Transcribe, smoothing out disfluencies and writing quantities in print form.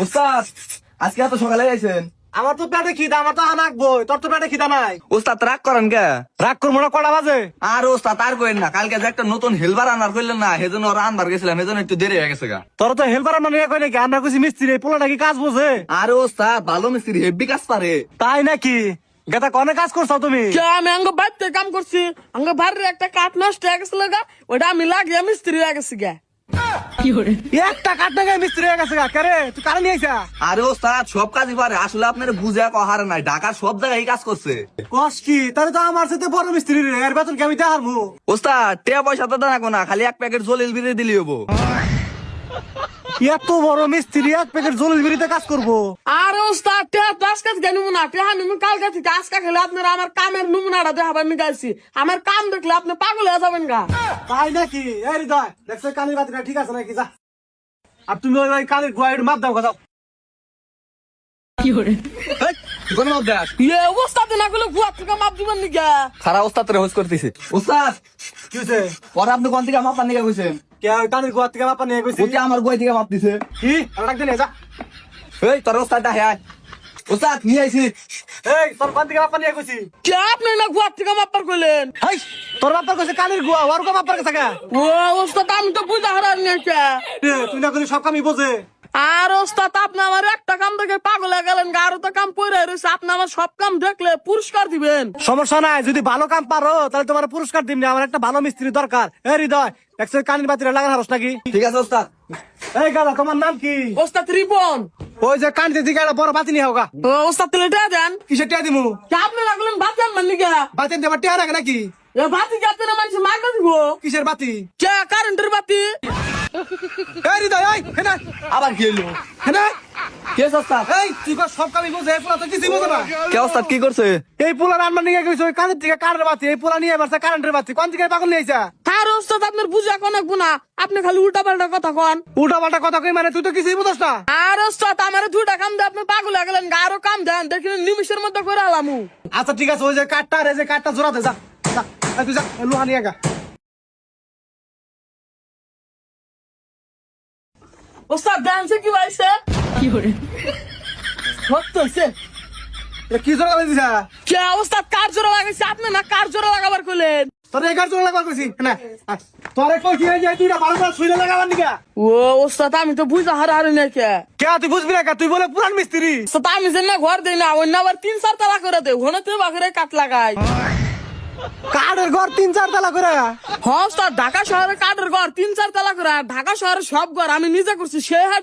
উস্তাদ আজকে এত সকালে আইছেন? আমার তো পেটে খিদা, আমার তো হানাকবো, তোর তো পেটে খিদা নাই। উস্তাদ রাগ করেন কে? রাগ করবো না, কটা বাজে? আর উস্তাদ আর কইেন না, কালকে যে একটা নতুন হেলবার আনার করলেন না, সেজন্য ওরা আনবার গেছিলাম, সেজন্য একটু দেরি হয়ে গেছে গা। তোর তো হেল্পার মানে কই নাকি? আমরা কইছি মিস্ত্রি, এই পোলা নাকি কাজ বোঝে। আর উস্তাদ ভালো মিস্ত্রি, হেভি কাজ পারে। তাই নাকি? গেতা কনে কাজ করছো তুমি? আমি আঙ্গ বাড়িতে কাম করছি, আঙ্গ বাড়ির একটা কাঠ নষ্ট হয়ে গেছিল গা, ওটা আমি লাগিয়ে মিস্ত্রি হয়ে গেছি গা। একটা কাঠ নাকি মিস্ত্রি হয়ে গেছে গা? কে রে, তুই কারণ নিয়ে আইছা? আরে ওস্তাদ সব কাজই পারে, আসলে আপনার বুঝা কহার নাই, ঢাকার সব জায়গায় কাজ করছে। কস কি? তাহলে তো আমার সাথে বড় মিস্ত্রি রে, এর বেতন কি আমি দেখাবো? ওস্তাদ টিয়া পয়সা তো রাখবো না, খালি এক প্যাকেট জলিল বিড়ি দিলি হবো। এত বড় মিস্ত্রি এক প্যাকেট জলিল বিড়িতে কাজ করবো? আর ওস্তাদ টেহা তো আজকে থেকে নমুনা, টেহা নিমু কালকে থেকে, আজকে খেলে আপনারা আমার কামের নমুনাটা দেখাবার নিয়ে আমার কাম দেখলে আপনি পাগল হয়ে যাবেন গা। তাই নাকি? এই হৃদয়, দেখছো কানের বাতিটা ঠিক আছে নাকি? যা, আর তুমি ওই কানের গোয়াইড মাপ দাও, কথা কোন মাপ দেখ? ওস্তাদ না করলে গুয়া থেকে মাপ দিবেন নি গা। খারা ওস্তাদ রে হোস করতেছে। ওস্তাদ কি হয়েছে? পরে আপনি কোন থেকে মাপ নিয়ে গেছেন? কে কানের গোয়া থেকে মাপা নিয়ে গেছি? ওতে আমার বই থেকে মাপ দিছে। কি? আর ডাক দিলে যা। এই তোর ওস্তাদটা হ্যাঁ ওস্তাদ নিয়ে আইছি। এই তোর কোন থেকে মাপা নিয়ে গেছি? কে আপনি না গুয়া থেকে মাপার করলেন? হাই, তোর বাপার কাছে কানের গোয়া, ওর গো বাপার কাছে কা? ও ওস্তাদ আমি তো বুঝা হারার নিয়ে তুই না করি সব কামই বোঝে। আর ওস্তাদ আপনি আমার একটা কাম দেখে পাগল হয়ে গেলেন গা, আরো তো কাম পড়ে রয়েছে, আপনি আমার সব কাম দেখলে পুরস্কার দিবেন। সমস্যা নাই, যদি ভালো কাম পারো তাহলে তোমার পুরস্কার দিমনি। আমার একটা ভালো মিস্ত্রি দরকার। এই হৃদয়, দেখছো কানের বাতিটা লাগান হারস নাকি? ঠিক আছে ওস্তাদ। এই গাদা, তোমার নাম কি? ওস্তাদ রিপন। ওই যে কানতে দিকে একটা বড় বাতি নিয়ে হোগা। ও ওস্তাদ তেলে টা দেন। কিসের টিয়া দিমু? কে আপনি লাগলেন বাতেন মানি গা? বাতি দেবার টিয়া রাখে নাকি? এ বাতি যাতে না মানুষ মাগা দিব। কিসের বাতি? কে কারেন্টের বাতি? এই হৃদয়, এই হেনা আবার কি হলো? হেনা, কে ওস্তাদ? এই তুই কর সব কামই বোঝে, এই পোলা তো কিছুই বোঝে না। কে ওস্তাদ কি করছে? এই পোলা রান্না নিয়ে গেছে ওই কানের থেকে কারেন্টের বাতি, এই পোলা নিয়ে বাড়ছে কারেন্টের বাতি। কোন দিকে পাগল নিয়েছা? আর ওস্তাদ আপনার বুঝা কোন না, আপনি খালি উল্টা পাল্টা কথা কন। উল্টা পাল্টা কথা কই মানে? তুই তো কিছুই বুঝছ না। আর ওস্তাদ আমার দুইটা কাম দিয়ে আপনি পাগল হয়ে গেলেন গা, আরো কাম দেন দেখলেন নিমিশের মধ্যে করে আলামু। আচ্ছা ঠিক আছে, ওই যে কাঠটা আর এই যে কাঠটা জোড়াতে যা যা, এই তুই যা, এই লোহা নিয়ে গা। ওস্তাদ ডান্সে কি হইছে? কি করে সত্য হইছে? এটা কি জোড়া লাগাই দিছা? কে ওস্তাদ কার জোড়া লাগাইছে? আপনি না কার জোড়া লাগাবার কইলেন? তোর এই কাঠ জোড়া লাগাবার কইছি না? তোরে কই কি হয়ে যায়, তুই না ভালো করে শুইলে লাগাবার নিকা? ও ওস্তাদ আমি তো বুঝা হারাহারি নাই কে। কে তুই বুঝবি না কে? তুই বলে পুরান মিস্ত্রি। ওস্তাদ আমি যে না ঘর দেই না, অন্য আবার 3-4 তালা করে দেয়, ঘন তো বাঘরে কাট লাগাই। কাঠের ঘর 3-4 তালা করে? হ্যাঁ ওস্তাদ, ঢাকা শহরে কাঠের ঘর 3-4 তালা করে, আর ঢাকা শহরের সব ঘর আমি নিজে করছি, সে হাট